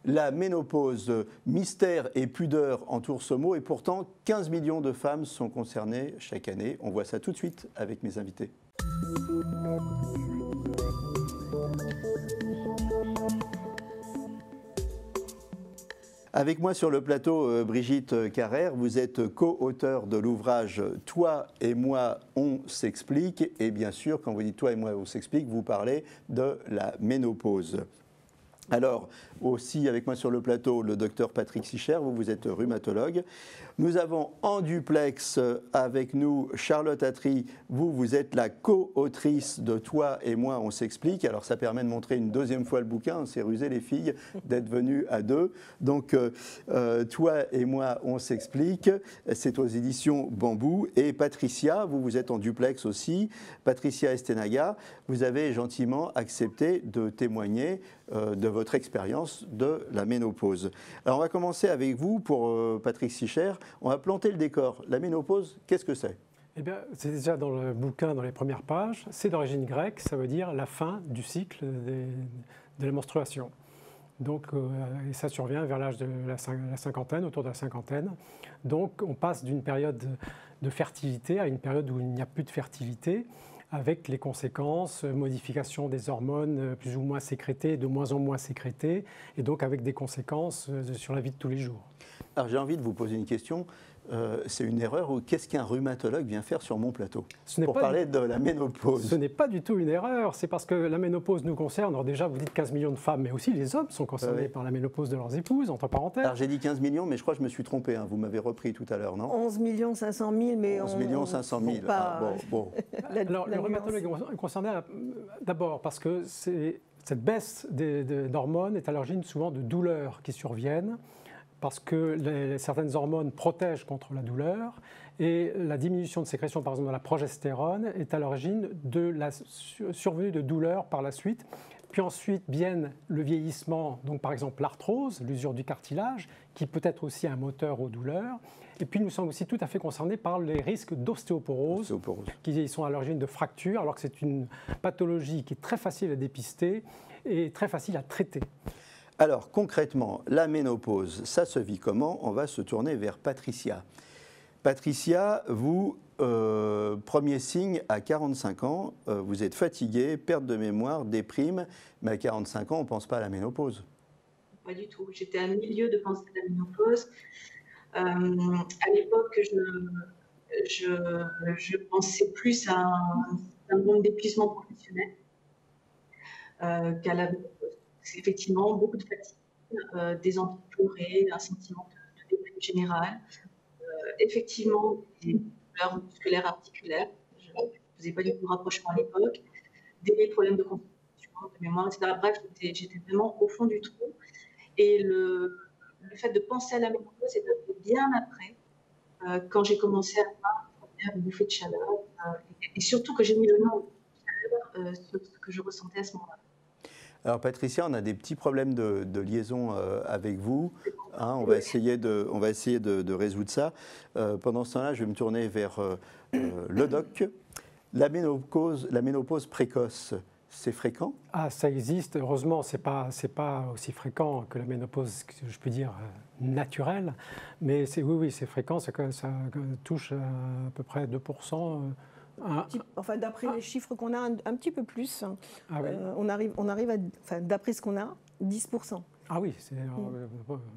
La ménopause, mystère et pudeur entourent ce mot et pourtant 15 millions de femmes sont concernées chaque année. On voit ça tout de suite avec mes invités. Avec moi sur le plateau, Brigitte Carrère, vous êtes co-auteur de l'ouvrage « Toi et moi, on s'explique ». Et bien sûr, quand vous dites « Toi et moi, on s'explique », vous parlez de la ménopause. Alors, aussi avec moi sur le plateau, le docteur Patrick Sicher, vous êtes rhumatologue. Nous avons en duplex avec nous Charlotte Attry, vous êtes la co-autrice de Toi et moi, on s'explique. Alors ça permet de montrer une deuxième fois le bouquin, on s'est rusé les filles d'être venues à deux. Donc Toi et moi, on s'explique, c'est aux éditions Bambou. Et Patricia, vous êtes en duplex aussi, Patricia Estenaga, vous avez gentiment accepté de témoigner de votre expérience de la ménopause. Alors on va commencer avec vous pour Patrick Sicher. On va planter le décor. La ménopause, qu'est-ce que c'est? Eh bien, c'est déjà dans le bouquin, dans les premières pages. C'est d'origine grecque, ça veut dire la fin du cycle de la menstruation. Donc, et ça survient vers l'âge de la cinquantaine, autour de la cinquantaine. Donc, on passe d'une période de fertilité à une période où il n'y a plus de fertilité, avec les conséquences, modification des hormones plus ou moins sécrétées, de moins en moins sécrétées, et donc avec des conséquences sur la vie de tous les jours. Alors j'ai envie de vous poser une question. C'est une erreur ou qu'est-ce qu'un rhumatologue vient faire sur mon plateau pour parler de la ménopause? Ce n'est pas du tout une erreur, c'est parce que la ménopause nous concerne. Alors déjà, vous dites 15 millions de femmes, mais aussi les hommes sont concernés par la ménopause de leurs épouses, entre parenthèses. Alors j'ai dit 15 millions, mais je crois que je me suis trompé, hein. Vous m'avez repris tout à l'heure, non? 11 500 000, mais 11 500 000. Bon. Alors le rhumatologue est concerné d'abord parce que cette baisse d'hormones est à l'origine souvent de douleurs qui surviennent, parce que certaines hormones protègent contre la douleur et la diminution de sécrétion, par exemple, de la progestérone est à l'origine de la survenue de douleurs par la suite. Puis ensuite viennent le vieillissement, donc par exemple l'arthrose, l'usure du cartilage, qui peut être aussi un moteur aux douleurs. Et puis nous sommes aussi tout à fait concernés par les risques d'ostéoporose, qui sont à l'origine de fractures, alors que c'est une pathologie qui est très facile à dépister et très facile à traiter. Alors concrètement, la ménopause, ça se vit comment? On va se tourner vers Patricia. Patricia, vous, premier signe à 45 ans, vous êtes fatiguée, perte de mémoire, déprime, mais à 45 ans, on ne pense pas à la ménopause. Pas du tout. J'étais à milieu de penser à la ménopause. À l'époque, je pensais plus à un syndrome d'épuisement professionnel qu'à la ménopause. C'est effectivement beaucoup de fatigue, des envies de pleurer, un sentiment de déprime générale, effectivement des douleurs musculaires articulaires, je ne faisais pas du tout rapprochement à l'époque, des problèmes de concentration, de mémoire, etc. Bref, j'étais vraiment au fond du trou. Et le fait de penser à la ménopause est arrivé bien après, quand j'ai commencé à avoir une première bouffée de chaleur, et surtout que j'ai mis le nom de chaleur sur ce que je ressentais à ce moment-là. Alors Patricia, on a des petits problèmes de liaison avec vous. Hein, on va essayer de résoudre ça. Pendant ce temps-là, je vais me tourner vers le doc. La ménopause précoce, c'est fréquent? Ah, ça existe. Heureusement, c'est pas aussi fréquent que la ménopause, je peux dire, naturelle. Mais oui, c'est fréquent. Ça touche à peu près 2%. Enfin, d'après les chiffres qu'on a, un petit peu plus. Ah oui. On arrive à, d'après ce qu'on a, 10%. Ah oui,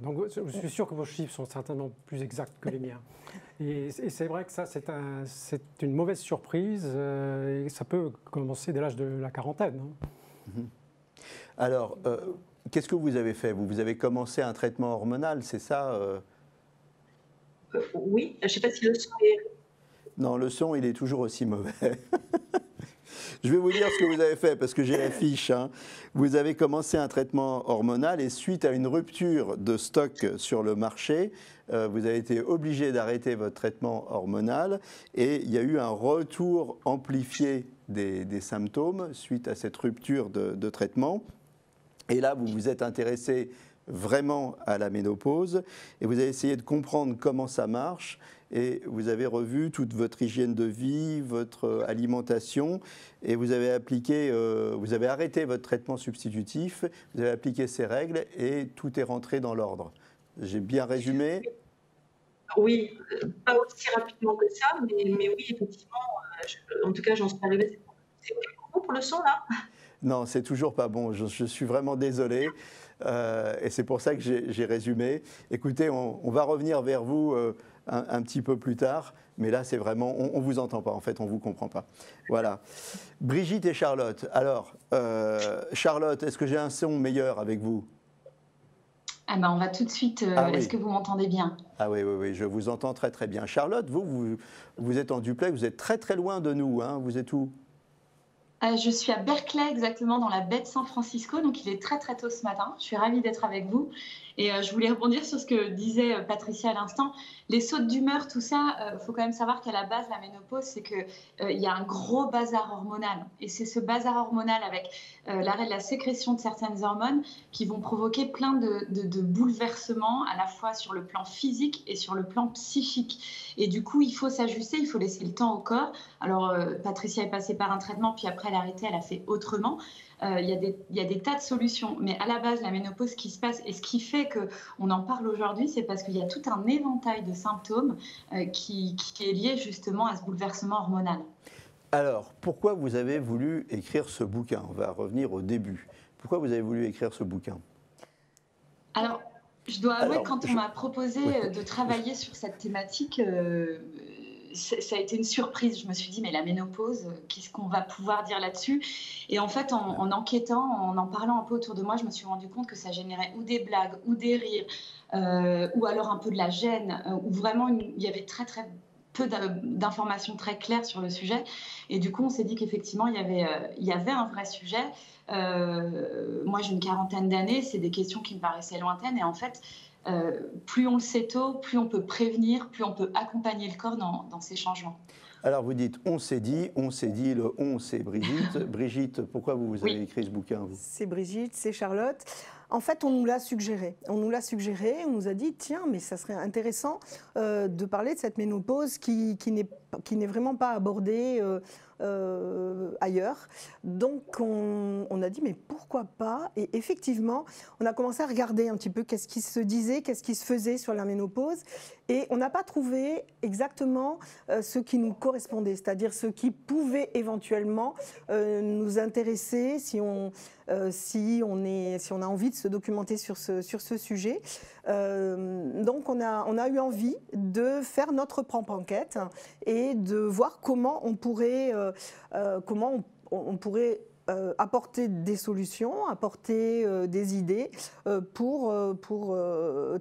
donc je suis sûr que vos chiffres sont certainement plus exacts que les miens. Et c'est vrai que ça, c'est une mauvaise surprise, et ça peut commencer dès l'âge de la quarantaine. Hein. Alors, qu'est-ce que vous avez fait? Vous avez commencé un traitement hormonal, c'est ça? Oui, je ne sais pas si le son est... Non, le son, il est toujours aussi mauvais. Je vais vous dire ce que vous avez fait, parce que j'ai la fiche. Hein. Vous avez commencé un traitement hormonal et suite à une rupture de stock sur le marché, vous avez été obligé d'arrêter votre traitement hormonal et il y a eu un retour amplifié des symptômes suite à cette rupture de traitement. Et là, vous vous êtes intéressé vraiment à la ménopause et vous avez essayé de comprendre comment ça marche et vous avez revu toute votre hygiène de vie, votre alimentation et vous avez vous avez arrêté votre traitement substitutif, vous avez appliqué ces règles et tout est rentré dans l'ordre. J'ai bien résumé? Oui, pas aussi rapidement que ça, mais oui, effectivement, en tout cas, j'en suis arrivée. C'est bon pour le son, là? Non, c'est toujours pas bon. Je suis vraiment désolé. Et c'est pour ça que j'ai résumé. Écoutez, on va revenir vers vous un petit peu plus tard. Mais là, c'est vraiment, on ne vous entend pas. En fait, on ne vous comprend pas. Voilà. Brigitte et Charlotte. Alors, Charlotte, est-ce que j'ai un son meilleur avec vous? Ah ben, on va tout de suite. Ah oui. Est-ce que vous m'entendez bien? Ah oui, oui, oui, je vous entends très, très bien. Charlotte, vous êtes en duplex. Vous êtes très, très loin de nous. Hein. Vous êtes où? Je suis à Berkeley, exactement, dans la baie de San Francisco. Donc, il est très, très tôt ce matin. Je suis ravie d'être avec vous. Et je voulais rebondir sur ce que disait Patricia à l'instant. Les sautes d'humeur, tout ça, faut quand même savoir qu'à la base, la ménopause, c'est qu'il y a un gros bazar hormonal. Et c'est ce bazar hormonal avec l'arrêt de la sécrétion de certaines hormones qui vont provoquer plein de bouleversements, à la fois sur le plan physique et sur le plan psychique. Et du coup, il faut s'ajuster, il faut laisser le temps au corps. Alors, Patricia est passée par un traitement, puis après, elle a arrêté, elle a fait autrement. Il y a des tas de solutions, mais à la base, la ménopause, ce qui se passe et ce qui fait qu'on en parle aujourd'hui, c'est parce qu'il y a tout un éventail de symptômes qui est lié justement à ce bouleversement hormonal. Alors, pourquoi vous avez voulu écrire ce bouquin? On va revenir au début. Pourquoi vous avez voulu écrire ce bouquin? Alors, je dois avouer que quand on m'a proposé de travailler sur cette thématique, ça a été une surprise. Je me suis dit, mais la ménopause, qu'est-ce qu'on va pouvoir dire là-dessus? Et en fait, en enquêtant, en parlant un peu autour de moi, je me suis rendu compte que ça générait ou des blagues, ou des rires, ou alors un peu de la gêne, où vraiment il y avait très très peu d'informations très claires sur le sujet. Et du coup, on s'est dit qu'effectivement, il y avait un vrai sujet. Moi, j'ai une quarantaine d'années, c'est des questions qui me paraissaient lointaines. Et en fait, plus on le sait tôt, plus on peut prévenir, plus on peut accompagner le corps dans ces changements. Alors vous dites on s'est dit, le on c'est Brigitte. Brigitte, pourquoi vous avez écrit ce bouquin vous? C'est Brigitte, c'est Charlotte. En fait, on nous l'a suggéré. On nous a dit, tiens, mais ça serait intéressant de parler de cette ménopause qui n'est vraiment pas abordée ailleurs. Donc, on a dit, mais pourquoi pas? Et effectivement, on a commencé à regarder un petit peu qu'est-ce qui se disait, qu'est-ce qui se faisait sur la ménopause. Et on n'a pas trouvé exactement ce qui nous correspondait, c'est-à-dire ce qui pouvait éventuellement nous intéresser si on a envie de se documenter sur ce sujet. Donc on a eu envie de faire notre propre enquête et de voir comment on pourrait apporter des solutions, apporter des idées pour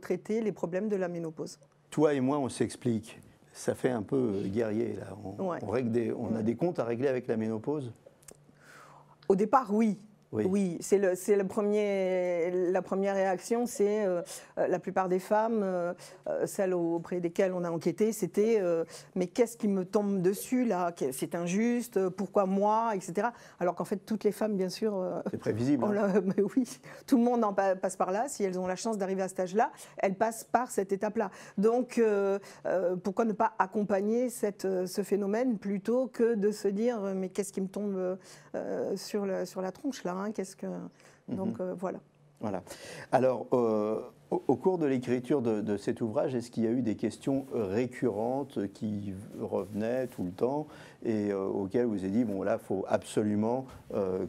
traiter les problèmes de la ménopause. Toi et moi, on s'explique. Ça fait un peu guerrier, là. On a des comptes à régler avec la ménopause? Au départ, oui. Oui, c'est la première réaction, c'est la plupart des femmes, celles auprès desquelles on a enquêté, c'était mais qu'est-ce qui me tombe dessus là? C'est injuste, pourquoi moi, etc. Alors qu'en fait, toutes les femmes, bien sûr, c'est prévisible. Mais oui, tout le monde passe par là. Si elles ont la chance d'arriver à cet âge-là, elles passent par cette étape-là. Donc, pourquoi ne pas accompagner ce phénomène plutôt que de se dire mais qu'est-ce qui me tombe sur la tronche là? Donc voilà. Voilà. Alors, au cours de l'écriture de cet ouvrage, est-ce qu'il y a eu des questions récurrentes qui revenaient tout le temps et auxquelles vous avez dit, bon là, il faut absolument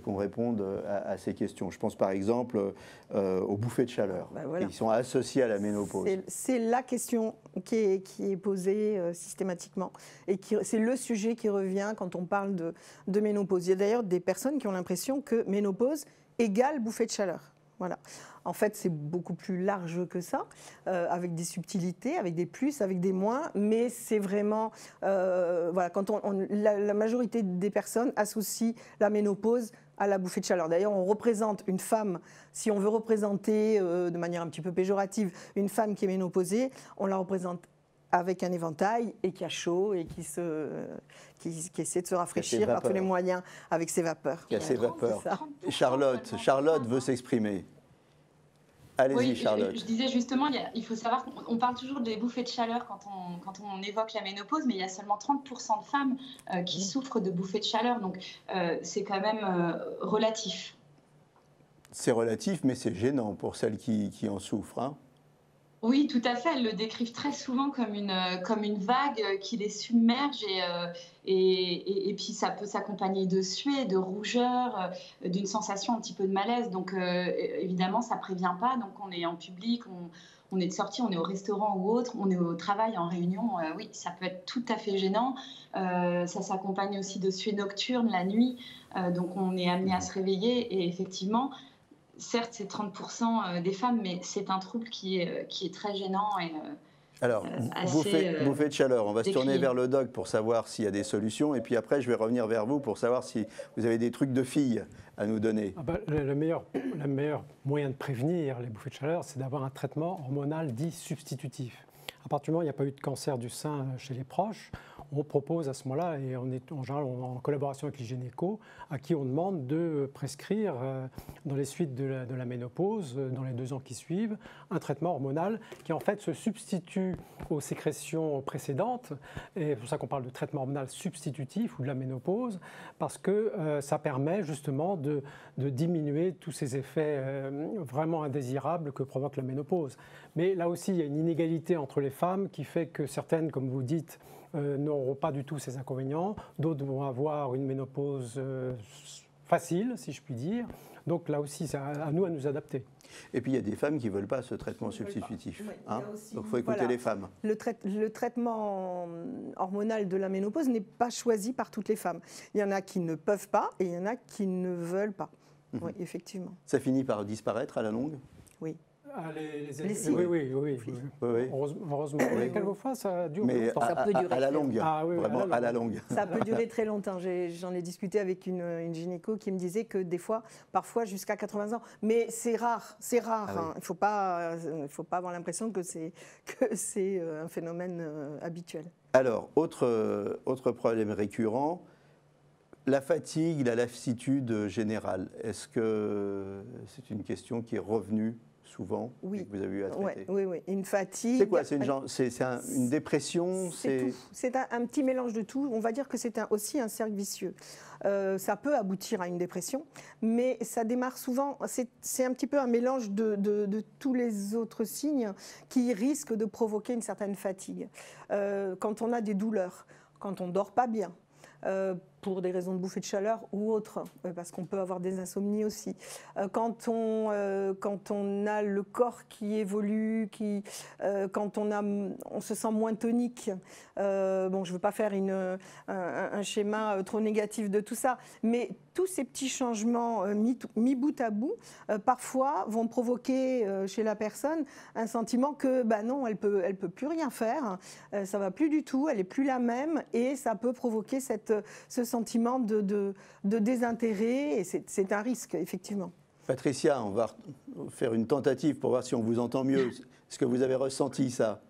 qu'on réponde à ces questions? Je pense par exemple aux bouffées de chaleur, voilà. qui sont associées à la ménopause. C'est la question qui est posée systématiquement et c'est le sujet qui revient quand on parle de ménopause. Il y a d'ailleurs des personnes qui ont l'impression que ménopause égale bouffée de chaleur. Voilà. En fait, c'est beaucoup plus large que ça, avec des subtilités, avec des plus, avec des moins, mais c'est vraiment, voilà, quand la majorité des personnes associent la ménopause à la bouffée de chaleur. D'ailleurs, on représente une femme, si on veut représenter de manière un petit peu péjorative, une femme qui est ménopausée, on la représente avec un éventail et qui a chaud et qui essaie de se rafraîchir par tous les moyens avec ses vapeurs. Qui a ses vapeurs. Charlotte veut s'exprimer. Allez-y, oui, Charlotte. Je disais justement, il faut savoir qu'on parle toujours des bouffées de chaleur quand on évoque la ménopause, mais il y a seulement 30% de femmes qui souffrent de bouffées de chaleur, donc c'est quand même relatif. C'est relatif, mais c'est gênant pour celles qui en souffrent. Hein. Oui, tout à fait. Elles le décrivent très souvent comme une vague qui les submerge et puis ça peut s'accompagner de sueur, de rougeur, d'une sensation un petit peu de malaise. Donc évidemment, ça ne prévient pas. Donc on est en public, on est de sortie, on est au restaurant ou autre, on est au travail, en réunion. Oui, ça peut être tout à fait gênant. Ça s'accompagne aussi de sueur nocturne la nuit. Donc on est amené à se réveiller et effectivement... Certes, c'est 30% des femmes, mais c'est un trouble qui est très gênant. Et, alors, bouffée de chaleur, on va se tourner vers le doc pour savoir s'il y a des solutions. Et puis après, je vais revenir vers vous pour savoir si vous avez des trucs de filles à nous donner. Le meilleur moyen de prévenir les bouffées de chaleur, c'est d'avoir un traitement hormonal dit substitutif. À partir du moment où il n'y a pas eu de cancer du sein chez les proches, on propose à ce moment-là, et on est en général en collaboration avec les gynécos, à qui on demande de prescrire, dans les suites de la ménopause, dans les 2 ans qui suivent, un traitement hormonal qui en fait se substitue aux sécrétions précédentes. Et c'est pour ça qu'on parle de traitement hormonal substitutif ou de la ménopause, parce que ça permet justement de diminuer tous ces effets vraiment indésirables que provoque la ménopause. Mais là aussi, il y a une inégalité entre les femmes qui fait que certaines, comme vous dites, n'auront pas du tout ces inconvénients, d'autres vont avoir une ménopause facile, si je puis dire. Donc là aussi, c'est à nous nous adapter. Et puis il y a des femmes qui ne veulent pas ce traitement substitutif. Oui, hein, donc il faut écouter les femmes. Le traitement hormonal de la ménopause n'est pas choisi par toutes les femmes. Il y en a qui ne peuvent pas et il y en a qui ne veulent pas. Oui, effectivement. Ça finit par disparaître à la longue ? Oui. Oui. Heureusement. Quelquefois, ça dure longtemps. Ça peut durer à la longue. Vraiment à la longue. Ça peut durer très longtemps. J'en ai discuté avec une gynéco qui me disait que des fois, parfois jusqu'à 80 ans. Mais c'est rare. C'est rare. Hein. Il ne faut pas avoir l'impression que c'est un phénomène habituel. Alors, autre problème récurrent. La fatigue, la lassitude générale, est-ce que c'est une question qui est revenue souvent et que vous avez eu à traiter ? Oui. Une fatigue. C'est quoi ? C'est une dépression ? C'est un petit mélange de tout. On va dire que c'est aussi un cercle vicieux. Ça peut aboutir à une dépression, mais ça démarre souvent. C'est un petit peu un mélange de tous les autres signes qui risquent de provoquer une certaine fatigue. Quand on a des douleurs, quand on ne dort pas bien, pour des raisons de bouffée de chaleur ou autres, parce qu'on peut avoir des insomnies aussi. Quand on a le corps qui évolue, quand on se sent moins tonique, je ne veux pas faire un schéma trop négatif de tout ça, mais tous ces petits changements mis bout à bout, parfois vont provoquer chez la personne un sentiment que non, elle peut plus rien faire, ça va plus du tout, elle est plus la même, et ça peut provoquer ce sentiment de désintérêt, et c'est un risque, effectivement. Patricia, on va faire une tentative pour voir si on vous entend mieux. Est-ce que vous avez ressenti ça ?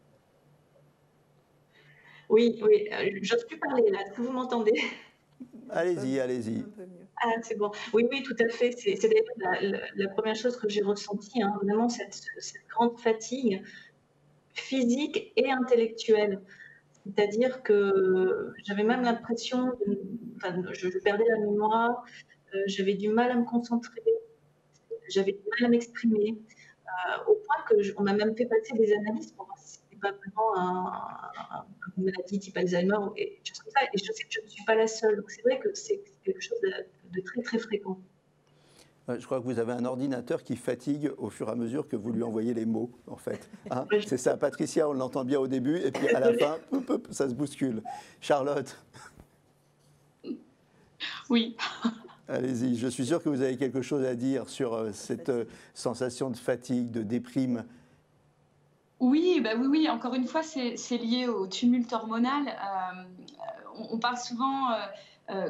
Oui, j'ose plus parler là. Est-ce que vous m'entendez ? Allez-y. Un peu mieux. Ah, c'est bon. Oui, tout à fait. C'est d'ailleurs la première chose que j'ai ressentie, hein, vraiment cette grande fatigue physique et intellectuelle. C'est-à-dire que j'avais même l'impression, je perdais la mémoire, j'avais du mal à me concentrer, j'avais du mal à m'exprimer, au point qu'on m'a même fait passer des analyses pour voir si ce n'était pas vraiment une maladie type Alzheimer et choses comme ça. Et je sais que je ne suis pas la seule. Donc c'est vrai que c'est quelque chose de très très fréquent. Je crois que vous avez un ordinateur qui fatigue au fur et à mesure que vous lui envoyez les mots, en fait. Hein, c'est ça, Patricia, on l'entend bien au début, et puis à la fin, ça se bouscule. Charlotte ? Oui. Allez-y, je suis sûr que vous avez quelque chose à dire sur cette sensation de fatigue, de déprime. Oui, encore une fois, c'est lié au tumulte hormonal. On parle souvent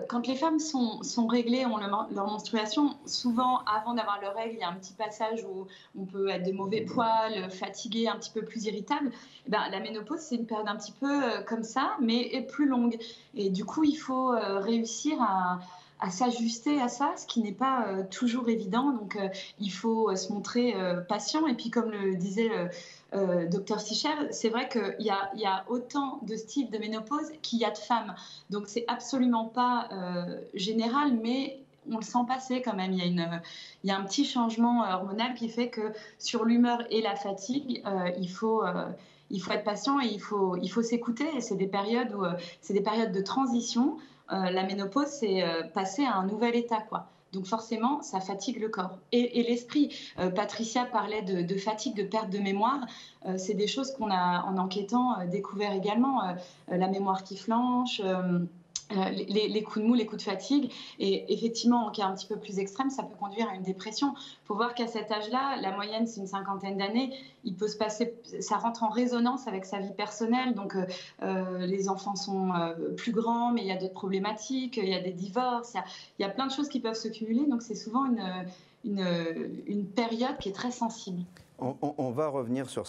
quand les femmes sont réglées, ont leur menstruation, souvent avant d'avoir leurs règles, il y a un petit passage où on peut être de mauvais poil, fatigué, un petit peu plus irritable. Et ben, la ménopause, c'est une période un petit peu comme ça, mais plus longue. Et du coup, il faut réussir à s'ajuster à ça, ce qui n'est pas toujours évident. Donc, il faut se montrer patient. Et puis, comme le disait Dr Sicher, c'est vrai qu'il y a autant de styles de ménopause qu'il y a de femmes. Donc, c'est absolument pas général, mais on le sent passer quand même. Il y a un petit changement hormonal qui fait que sur l'humeur et la fatigue, il faut être patient et il faut s'écouter. Et c'est des périodes de transition. La ménopause, c'est passer à un nouvel état, quoi. Donc forcément, ça fatigue le corps et l'esprit. Patricia parlait de fatigue, de perte de mémoire. C'est des choses qu'on a, en enquêtant, découvert également. La mémoire qui flanche, les coups de mou, les coups de fatigue. Et effectivement, en cas un petit peu plus extrême, ça peut conduire à une dépression. Il faut voir qu'à cet âge-là, la moyenne, c'est une cinquantaine d'années. Il peut se passer, ça rentre en résonance avec sa vie personnelle. Donc, les enfants sont plus grands, mais il y a d'autres problématiques, il y a des divorces, il y a plein de choses qui peuvent se cumuler. Donc, c'est souvent une période qui est très sensible. On va revenir sur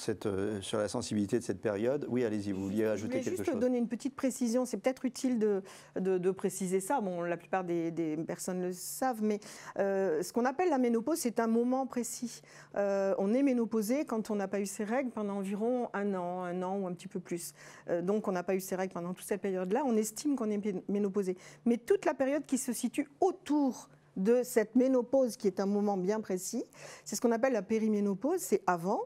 la sensibilité de cette période. Oui, allez-y, vous vouliez ajouter quelque chose? Je voulais juste donner une petite précision. C'est peut-être utile de préciser ça. Bon, la plupart des personnes le savent, mais ce qu'on appelle la ménopause, c'est un moment précis. On est ménopausé quand on n'a pas eu ses règles pendant environ un an ou un petit peu plus. Donc, on n'a pas eu ses règles pendant toute cette période-là. On estime qu'on est ménopausé. Mais toute la période qui se situe autour de cette ménopause, qui est un moment bien précis, c'est ce qu'on appelle la périménopause, c'est avant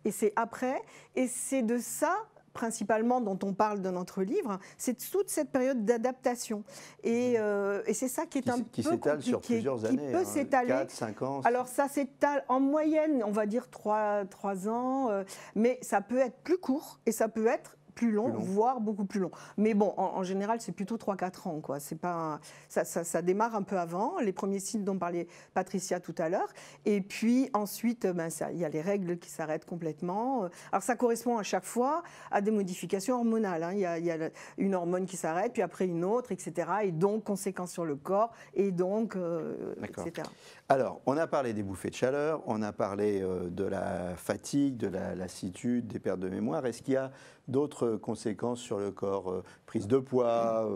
et c'est après, et c'est de ça principalement dont on parle dans notre livre, c'est toute cette période d'adaptation. Et c'est ça qui est un peu compliqué. Qui s'étale sur plusieurs années, qui peut s'étaler. 4, 5 ans. Alors ça s'étale en moyenne, on va dire 3 ans, mais ça peut être plus court et ça peut être plus long, voire beaucoup plus long. Mais bon, en général, c'est plutôt 3-4 ans, quoi. C'est pas ça démarre un peu avant, les premiers signes dont parlait Patricia tout à l'heure. Et puis ensuite, il y a les règles qui s'arrêtent complètement. Alors ça correspond à chaque fois à des modifications hormonales. Hein. Il y a une hormone qui s'arrête, puis après une autre, etc. Et donc, conséquences sur le corps, et donc, etc. Alors, on a parlé des bouffées de chaleur, on a parlé de la fatigue, de la lassitude, des pertes de mémoire. Est-ce qu'il y a d'autres conséquences sur le corps, prise de poids,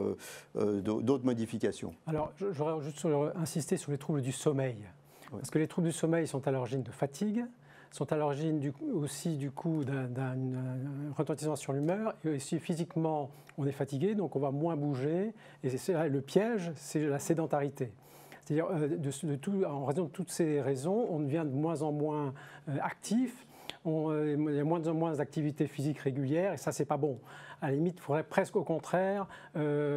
d'autres modifications? Alors, j'aurais juste insisté sur les troubles du sommeil. Oui. Parce que les troubles du sommeil sont à l'origine de fatigue, sont à l'origine aussi du coup d'un retentissement sur l'humeur, et aussi physiquement, on est fatigué, donc on va moins bouger. Et le piège, c'est la sédentarité. C'est-à-dire, en raison de toutes ces raisons, on devient de moins en moins actif. Il y a moins en moins d'activités physiques régulières et ça, c'est pas bon. À la limite, il faudrait presque au contraire,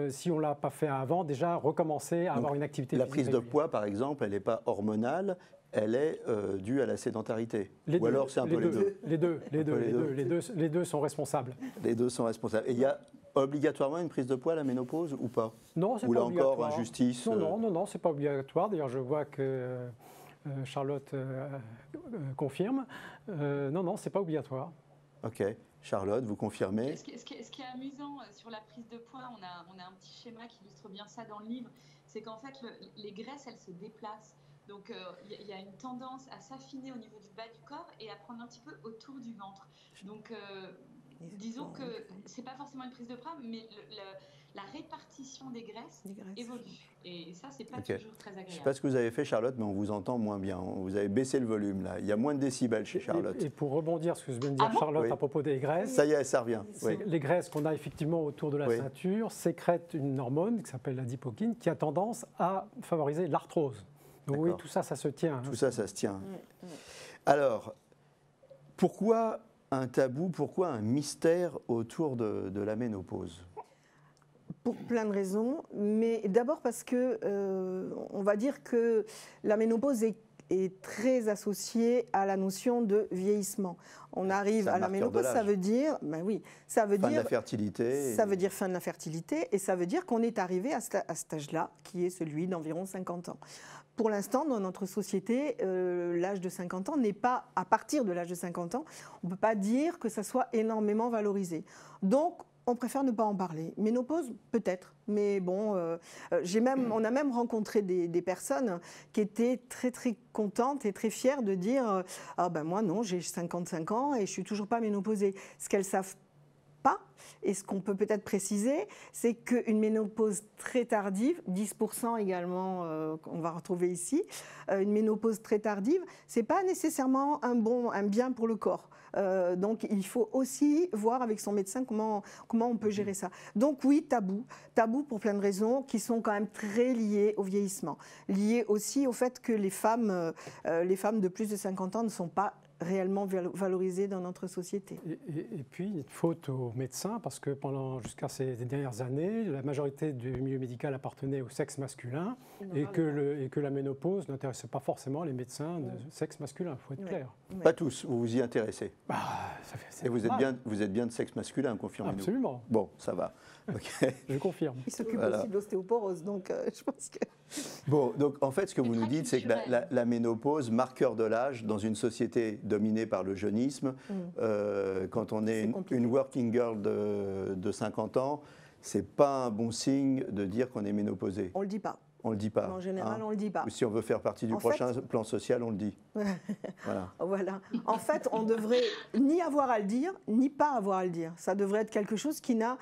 si on ne l'a pas fait avant, déjà recommencer à avoir une activité physique régulière. La prise de poids, par exemple, elle n'est pas hormonale, elle est due à la sédentarité. Ou alors c'est un peu les deux. Les deux sont responsables. Les deux sont responsables. Et il y a obligatoirement une prise de poids à la ménopause ou pas? Non, c'est pas obligatoire. Ou là encore, injustice? Non, c'est pas obligatoire. D'ailleurs, je vois que Charlotte confirme. Non, c'est pas obligatoire. Ok. Charlotte, vous confirmez? Ce qui est amusant sur la prise de poids, on a un petit schéma qui illustre bien ça dans le livre, c'est qu'en fait, les graisses, elles se déplacent. Donc, il y a une tendance à s'affiner au niveau du bas du corps et à prendre un petit peu autour du ventre. Donc, disons que ce n'est pas forcément une prise de poids, mais la répartition des graisses évolue. Et ça, ce n'est pas toujours très agréable. Je ne sais pas ce que vous avez fait, Charlotte, mais on vous entend moins bien. Vous avez baissé le volume, là. Il y a moins de décibels chez Charlotte. Et pour rebondir sur ce que vient de dire Charlotte à propos des graisses... Ça y est, ça revient. Oui. Les graisses qu'on a effectivement autour de la ceinture sécrètent une hormone qui s'appelle l'adipokine, qui a tendance à favoriser l'arthrose. Donc oui, tout ça, ça se tient. Tout ça, ça se tient. Alors, pourquoi un tabou, pourquoi un mystère autour de la ménopause? Pour plein de raisons, mais d'abord parce que on va dire que la ménopause est très associée à la notion de vieillissement. On arrive à la ménopause, ça veut dire, ça veut fin dire de la fertilité. Ça veut dire fin de la fertilité, et ça veut dire qu'on est arrivé à cet âge-là, qui est celui d'environ 50 ans. Pour l'instant, dans notre société, l'âge de 50 ans n'est pas, à partir de l'âge de 50 ans, on ne peut pas dire que ça soit énormément valorisé. Donc, On préfère ne pas en parler. Ménopause, peut-être. Mais bon, on a même rencontré des personnes qui étaient très, très contentes et très fières de dire « Ah ben moi, non, j'ai 55 ans et je suis toujours pas ménopausée ». Ce qu'elles savent pas, et ce qu'on peut peut-être préciser, c'est qu'une ménopause très tardive, 10% également qu'on va retrouver ici, une ménopause très tardive, c'est pas nécessairement un bien pour le corps. Donc il faut aussi voir avec son médecin comment on peut gérer ça. Donc oui, tabou pour plein de raisons qui sont quand même très liées au vieillissement, liées aussi au fait que les femmes de plus de 50 ans ne sont pas réellement valorisées dans notre société. Et puis, une faute aux médecins, parce que jusqu'à ces dernières années, la majorité du milieu médical appartenait au sexe masculin et que la ménopause n'intéressait pas forcément les médecins de sexe masculin, il faut être clair. Pas tous, vous vous y intéressez. Et vous êtes bien de sexe masculin, confirmez-nous. Absolument. Bon, ça va. Okay. Je confirme. Il s'occupe aussi de l'ostéoporose, donc je pense que... Bon, donc en fait, ce que vous nous dites, c'est que la ménopause, marqueur de l'âge, dans une société dominée par le jeunisme, quand on est une working girl de 50 ans, c'est pas un bon signe de dire qu'on est ménopausée. On le dit pas. On le dit pas. En général, on le dit pas. Ou si on veut faire partie du prochain plan social, on le dit. Voilà. En fait, on devrait ni avoir à le dire, ni pas avoir à le dire. Ça devrait être quelque chose qui n'a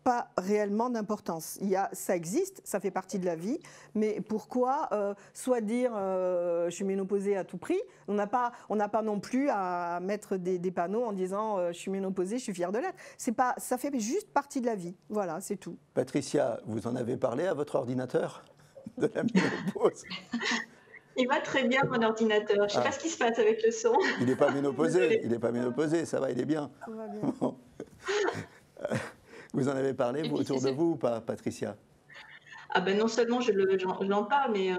pas réellement d'importance. Ça existe, ça fait partie de la vie, mais pourquoi soit dire je suis ménopausée à tout prix, on n'a pas non plus à mettre des panneaux en disant je suis ménopausée, je suis fière de l'être. Ça fait juste partie de la vie. Voilà, c'est tout. Patricia, vous en avez parlé à votre ordinateur de la ménopause? Il va très bien, mon ordinateur. Je ne sais pas ce qui se passe avec le son. Il n'est pas ménopausé, ça va, il est bien. Tout va bien. Bon. Vous en avez parlé, vous, autour de vous, ou pas, Patricia? Ah ben non seulement j'en parle, mais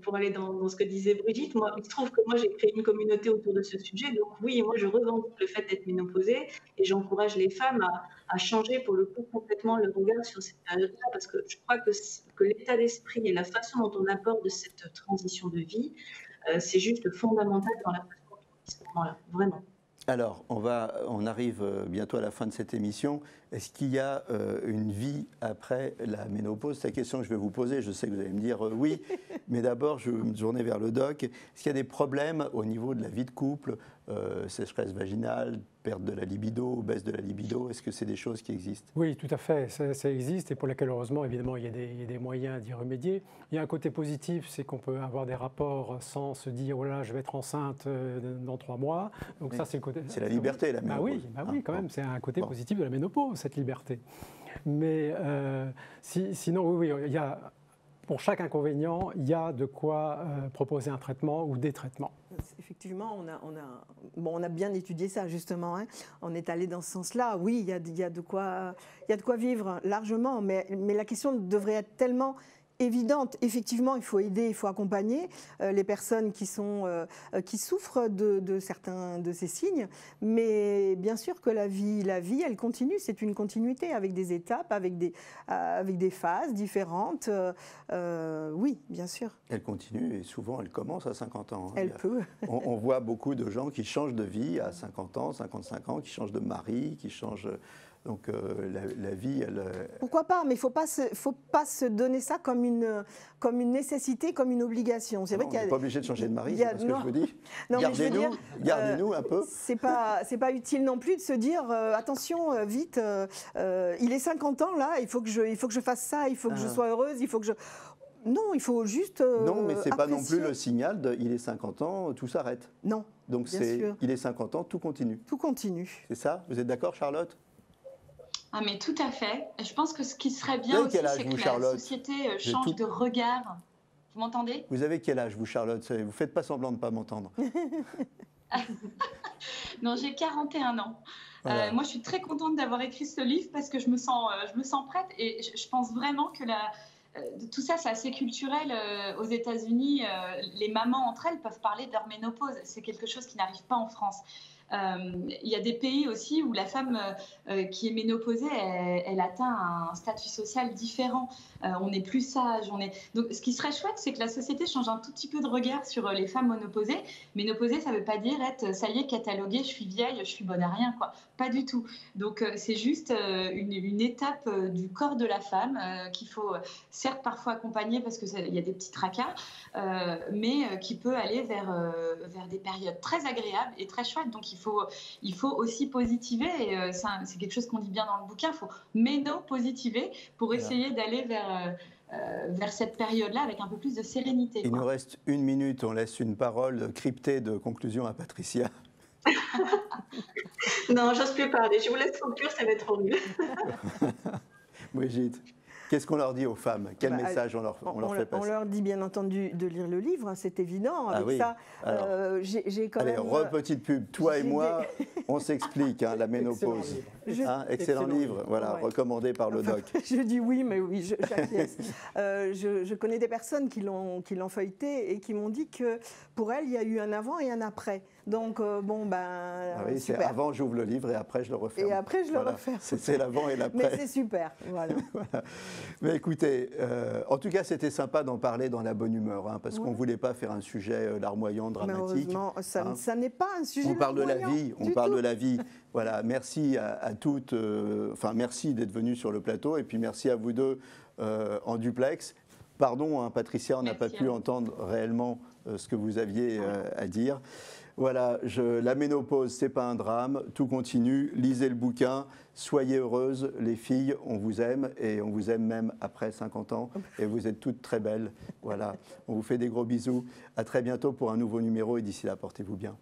pour aller dans ce que disait Brigitte, il se trouve que moi j'ai créé une communauté autour de ce sujet. Donc oui, moi je revendique le fait d'être ménopausée et j'encourage les femmes à changer pour le coup complètement le regard sur cette période-là, parce que je crois que l'état d'esprit et la façon dont on aborde cette transition de vie, c'est juste fondamental dans la façon dont on vit ce moment-là, vraiment. Alors, on arrive bientôt à la fin de cette émission. Est-ce qu'il y a une vie après la ménopause? C'est la question que je vais vous poser. Je sais que vous allez me dire oui, mais d'abord, je vais me tourner vers le doc. Est-ce qu'il y a des problèmes au niveau de la vie de couple, sécheresse vaginale, perte de la libido, baisse de la libido? Est-ce que c'est des choses qui existent? Oui, tout à fait, ça existe et pour lesquelles, heureusement, évidemment, il y a des moyens d'y remédier. Il y a un côté positif, c'est qu'on peut avoir des rapports sans se dire « oh là, je vais être enceinte dans 3 mois ». Donc oui. Ça, c'est le côté... C'est la liberté, la ménopause. Oui, quand même, c'est un côté positif de la ménopause, cette liberté. Mais sinon, oui, il y a... Pour chaque inconvénient, il y a de quoi proposer un traitement ou des traitements. Effectivement, on a bien étudié ça, justement. Hein. On est allé dans ce sens-là. Oui, il y a de quoi vivre largement, mais la question devrait être tellement évidente. Effectivement, il faut aider, il faut accompagner les personnes qui souffrent de certains de ces signes. Mais bien sûr que la vie, elle continue. C'est une continuité avec des étapes, avec des phases différentes. Oui, bien sûr. Elle continue et souvent elle commence à 50 ans. Elle peut. On voit beaucoup de gens qui changent de vie à 50 ans, 55 ans, qui changent de mari, qui changent... Donc la vie, elle... Pourquoi pas? Mais il ne faut pas se donner ça comme une nécessité, comme une obligation. C'est vrai qu'il y a... On n'est pas obligé de changer de mari, c'est ce que je vous dis. Gardez-nous un peu. C'est pas utile non plus de se dire attention, vite, il est 50 ans là, il faut que je fasse ça, il faut que je sois heureuse, il faut que je... Non, il faut juste non, mais ce n'est pas non plus le signal de il est 50 ans, tout s'arrête. Non, donc il est 50 ans, tout continue. Tout continue. C'est ça? Vous êtes d'accord, Charlotte? Ah mais tout à fait. Je pense que ce qui serait bien aussi, c'est que la société change de regard. Vous m'entendez? Vous avez quel âge, vous, Charlotte? Vous ne faites pas semblant de ne pas m'entendre. Non, j'ai 41 ans. Voilà. Moi, je suis très contente d'avoir écrit ce livre parce que je me sens prête et je pense vraiment que tout ça, c'est assez culturel. Aux États-Unis, les mamans entre elles peuvent parler de leur ménopause. C'est quelque chose qui n'arrive pas en France. Il y a des pays aussi où la femme qui est ménopausée, elle atteint un statut social différent. On est plus sage. Donc, ce qui serait chouette, c'est que la société change un tout petit peu de regard sur les femmes ménopausées. Ménopausée, ça ne veut pas dire être, ça y est, cataloguée, je suis vieille, je suis bonne à rien, quoi. Pas du tout. Donc, c'est juste une étape du corps de la femme qu'il faut, certes, parfois accompagner parce qu'il y a des petits tracas, mais qui peut aller vers des périodes très agréables et très chouettes. Donc, il faut aussi positiver, et c'est quelque chose qu'on dit bien dans le bouquin, il faut méno-positiver pour essayer d'aller vers cette période-là avec un peu plus de sérénité. Il nous reste 1 minute, on laisse une parole cryptée de conclusion à Patricia. Non, j'ose plus parler, je vous laisse conclure, ça va être horrible. Brigitte, qu'est-ce qu'on leur dit aux femmes? Quel message on leur fait passer? On leur dit bien entendu de lire le livre, hein, c'est évident. Avec ça, j'ai quand même... Petite pub, toi et moi, on s'explique, hein, la ménopause. Excellent livre, voilà, recommandé par le doc. Je dis oui, mais oui, j'acquiesce. Je connais des personnes qui l'ont feuilleté et qui m'ont dit que pour elles, il y a eu un avant et un après. Donc, c'est super. avant, j'ouvre le livre et après, je le referme. Et après, je le referme. C'est l'avant et l'après. Mais c'est super, voilà. Voilà. Mais écoutez, en tout cas, c'était sympa d'en parler dans la bonne humeur, hein, parce qu'on ne voulait pas faire un sujet larmoyant, dramatique. Malheureusement, ça n'est pas un sujet on parle larmoyant. De la vie, on parle de la vie. Voilà, merci à toutes, merci d'être venues sur le plateau, et puis merci à vous deux en duplex. Pardon, hein, Patricia, on n'a pas pu entendre réellement ce que vous aviez à dire. Voilà, la ménopause, c'est pas un drame, tout continue, lisez le bouquin, soyez heureuses, les filles, on vous aime, et on vous aime même après 50 ans, et vous êtes toutes très belles. Voilà, on vous fait des gros bisous, à très bientôt pour un nouveau numéro, et d'ici là, portez-vous bien.